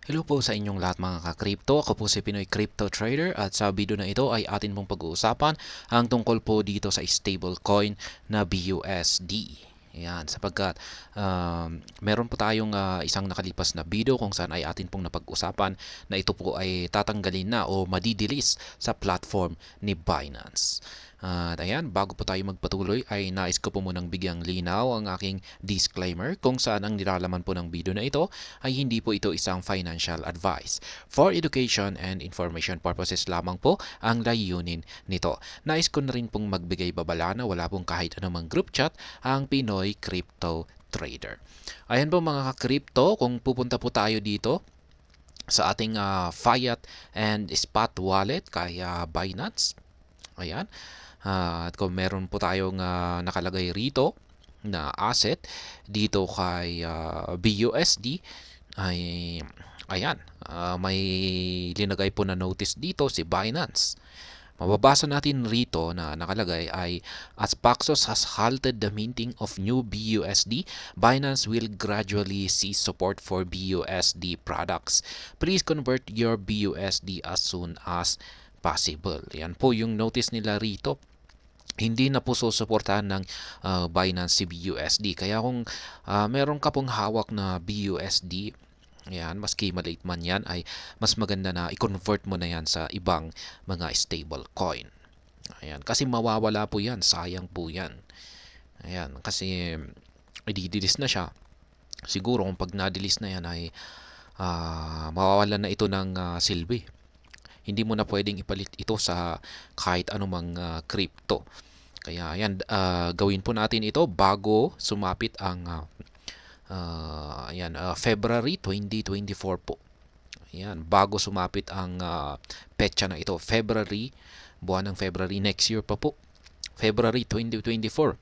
Hello po sa inyong lahat mga ka-crypto. Ako po si Pinoy Crypto Trader at sa video na ito ay atin pong pag-uusapan ang tungkol po dito sa stablecoin na BUSD. Yan, sapagkat meron po tayong isang nakalipas na video kung saan ay atin pong napag-usapan na ito po ay tatanggalin na o madidelis sa platform ni Binance. At ayan, bago po tayo magpatuloy ay nais ko po munang bigyang linaw ang aking disclaimer kung saan ang nilalaman po ng video na ito ay hindi po ito isang financial advice. For education and information purposes lamang po ang layunin nito. Nais ko na rin pong magbigay babala na wala pong kahit anumang group chat ang Pinoy Crypto Trader. Ayan po mga ka-crypto, kung pupunta po tayo dito sa ating Fiat and Spot wallet kaya Binance. Ayan. At kung meron po tayong nakalagay rito na asset dito kay BUSD ay ayan, may linagay po na notice dito si Binance. Mababasa natin rito na nakalagay ay as Paxos has halted the minting of new BUSD, Binance will gradually cease support for BUSD products. Please convert your BUSD as soon as possible. Yan po yung notice nila rito. Hindi na po susuportahan ng Binance si BUSD. Kaya kung meron ka pong hawak na BUSD, yan, maski maliit man yan, ay mas maganda na i-convert mo na yan sa ibang mga stable coin. Ayan, kasi mawawala po yan, sayang po yan. Ayan, kasi i-delis na siya. Siguro kung pag na-delis na yan ay mawawalan na ito ng silbi. Hindi mo na pwedeng ipalit ito sa kahit anumang crypto. Kaya ayan, gawin po natin ito bago sumapit ang February 2024 po. Ayan, bago sumapit ang petsa na ito. Buwan ng February next year pa po. February 2024.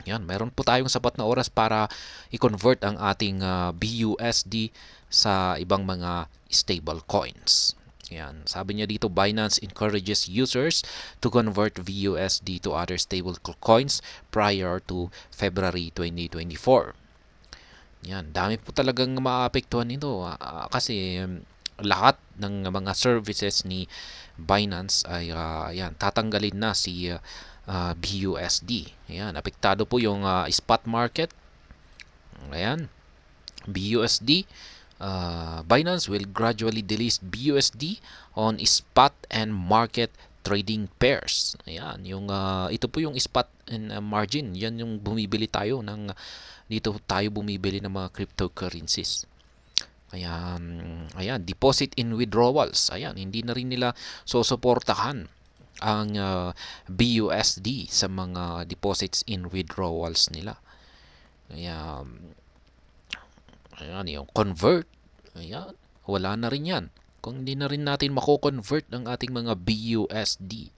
Yan, meron po tayong sapat na oras para i-convert ang ating BUSD sa ibang mga stable coins. Yan, sabi niya dito, Binance encourages users to convert BUSD to other stable coins prior to February 2024. Yan, dami po talagang maapektuhan nito kasi lahat ng mga services ni Binance ay yan, tatanggalin na si BUSD. Ayan, apektado po yung spot market. Ayan, BUSD. Binance will gradually delist BUSD on spot and market trading pairs. Ayan, yung ito po yung spot and margin. Yan yung bumibili tayo ng dito tayo bumibili ng mga cryptocurrencies. Kaya ayan, deposit in withdrawals. Ayan, hindi na rin nila susuportahan ang BUSD sa mga deposits in withdrawals nila. Kaya ayan, yung convert. Ayan, wala na rin yan. Kung hindi na rin natin mako-convert ang ating mga BUSD.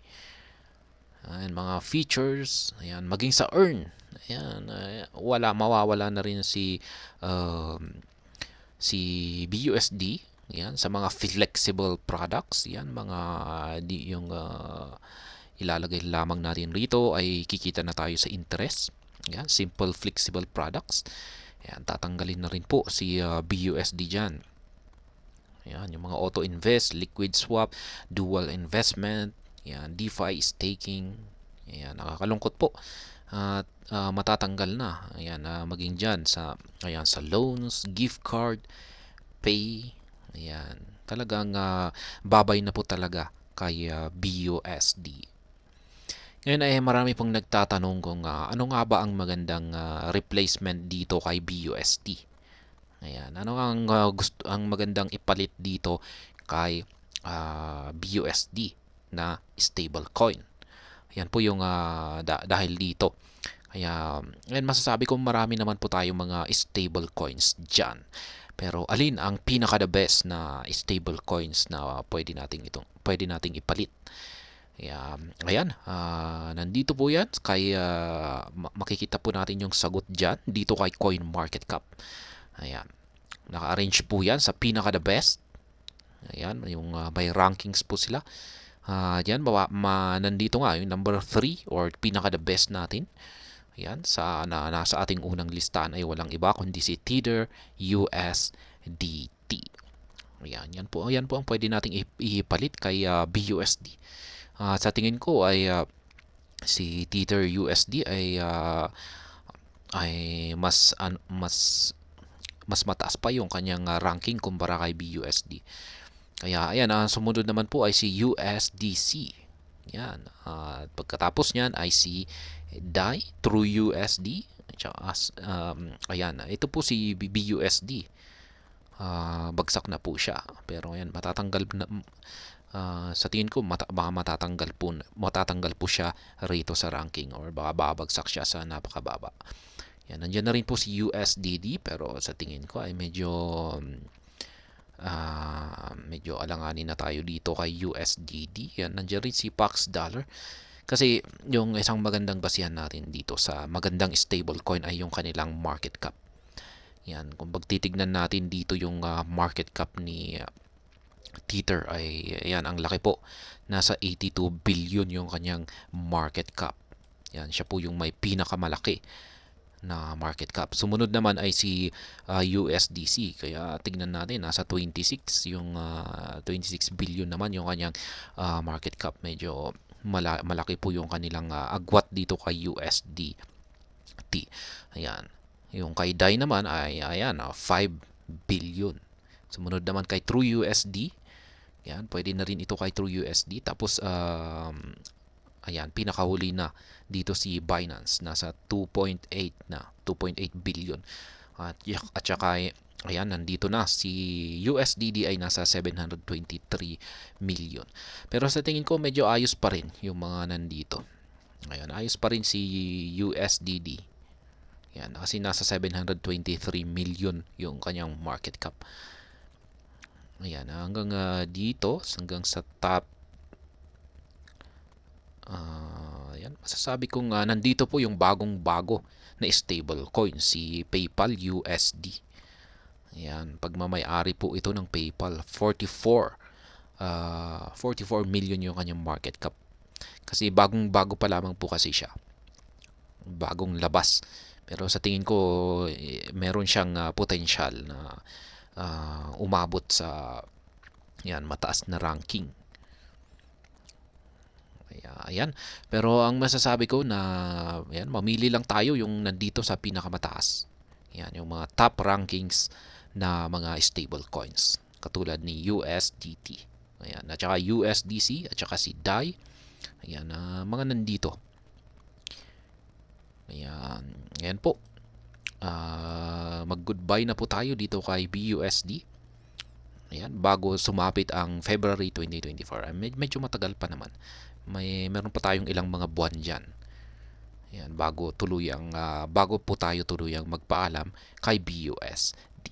Ayan, mga features, ayan, maging sa earn. Ayan, mawawala na rin si BUSD. Ayan, sa mga flexible products, yan mga yung ilalagay lamang natin rito ay kikita na tayo sa interest. Ayan, simple flexible products. Ayan, tatanggalin na rin po si BUSD dyan. Ayan, yung mga auto invest, liquid swap, dual investment, ayan, DeFi staking. Ayan, nakakalungkot po. At matatanggal na. Ayan, maging dyan sa loans, gift card, pay. Ayan, talagang babay na po talaga kay BUSD. Ngayon ay marami pong nagtatanong kung ano nga ba ang magandang replacement dito kay BUSD. Ayan, ano ang magandang ipalit dito kay BUSD na stable coin. Ayan po yung dahil dito. Kaya, ngayon masasabi ko marami naman po tayong mga stable coins dyan. Pero alin ang pinaka the best na stable coins na pwede nating ipalit? Ayan, nandito po yan. Makikita po natin yung sagot dyan dito kay CoinMarketCap. Ayan, naka-arrange po yan sa pinaka the best. Ayan, yung by rankings po sila. Yan, nandito nga yung number 3 or pinaka the best natin. Ayan, nasa ating unang listahan ay walang iba kundi si Tether USDT. Yan po ang pwede nating ipalit kay BUSD. Sa tingin ko ay si Tether USD ay mas mataas pa yung kanyang ranking kumpara kay BUSD. Kaya ayan, sumunod naman po ay si USDC. Yan. At pagkatapos niyan ay si DAI, True USD. Ayan, ito po si BUSD. Bagsak na po siya. Pero ayan, matatanggal na, sa tingin ko baka matatanggal po siya rito sa ranking or baka babagsak siya sa napakababa. Yan, nandiyan na rin po si USDD pero sa tingin ko ay medyo alanganin na tayo dito kay USDD. Yan, nandiyan rin si Pax Dollar. Kasi yung isang magandang basihan natin dito sa magandang stablecoin ay yung kanilang market cap. Yan, kung pagtitignan natin dito yung market cap ni Tether ay yan, ang laki po. Nasa 82 billion yung kanyang market cap. Yan, siya po yung may pinakamalaki na market cap. Sumunod naman ay si USDC. Kaya tignan natin, nasa 26 yung 26 billion naman yung kanyang market cap. Medyo malaki po yung kanilang agwat dito kay USDT. Ayan. Yung kay DAI naman ay ayan, 5 billion. Sumunod naman kay True USD. Yan, pwede na rin ito kay True USD. Tapos ayan, pinakahuli na dito si Binance, nasa 2.8 billion. At saka ayan, nandito na si USDD ay nasa 723 million. Pero sa tingin ko medyo ayos pa rin yung mga nandito. Ayan, ayos pa rin si USDD. Yan, kasi nasa 723 million yung kanyang market cap. Ayan, hanggang dito, hanggang sa top. Ayan, masasabi kong nandito po yung bagong-bago na stable coin, si PayPal USD. Ayan, pagmamay-ari po ito ng PayPal, 44 million yung kanyang market cap. Kasi bagong-bago pa lamang po kasi siya. Bagong labas. Pero sa tingin ko, meron siyang potential na umabot sa mataas na ranking. Ayan. Pero ang masasabi ko na mamili lang tayo yung nandito sa pinakamataas. Yan, yung mga top rankings na mga stable coins katulad ni USDT. Ayan, at saka USDC at saka si DAI. Ayan, mga nandito. Ayan po. Mag-goodbye na po tayo dito kay BUSD. Ayan, bago sumapit ang February 2024. Medyo matagal pa naman. Meron pa tayong ilang mga buwan diyan. Ayan, bago po tayo tuluyang magpaalam kay BUSD.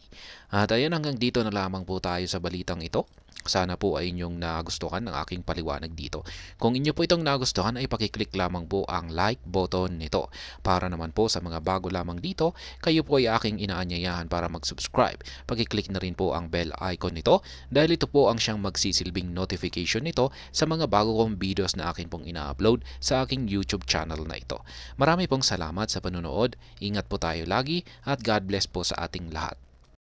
At ayan, hanggang dito na lamang po tayo sa balitang ito. Sana po ay inyong nagustuhan ng aking paliwanag dito. Kung inyo po itong nagustuhan ay pakiclick lamang po ang like button nito. Para naman po sa mga bago lamang dito, kayo po ay aking inaanyayahan para mag-subscribe. Pakiclick na rin po ang bell icon nito dahil ito po ang siyang magsisilbing notification nito sa mga bago kong videos na akin pong ina-upload sa aking YouTube channel na ito. Marami pong salamat sa panonood. Ingat po tayo lagi at God bless po sa ating lahat.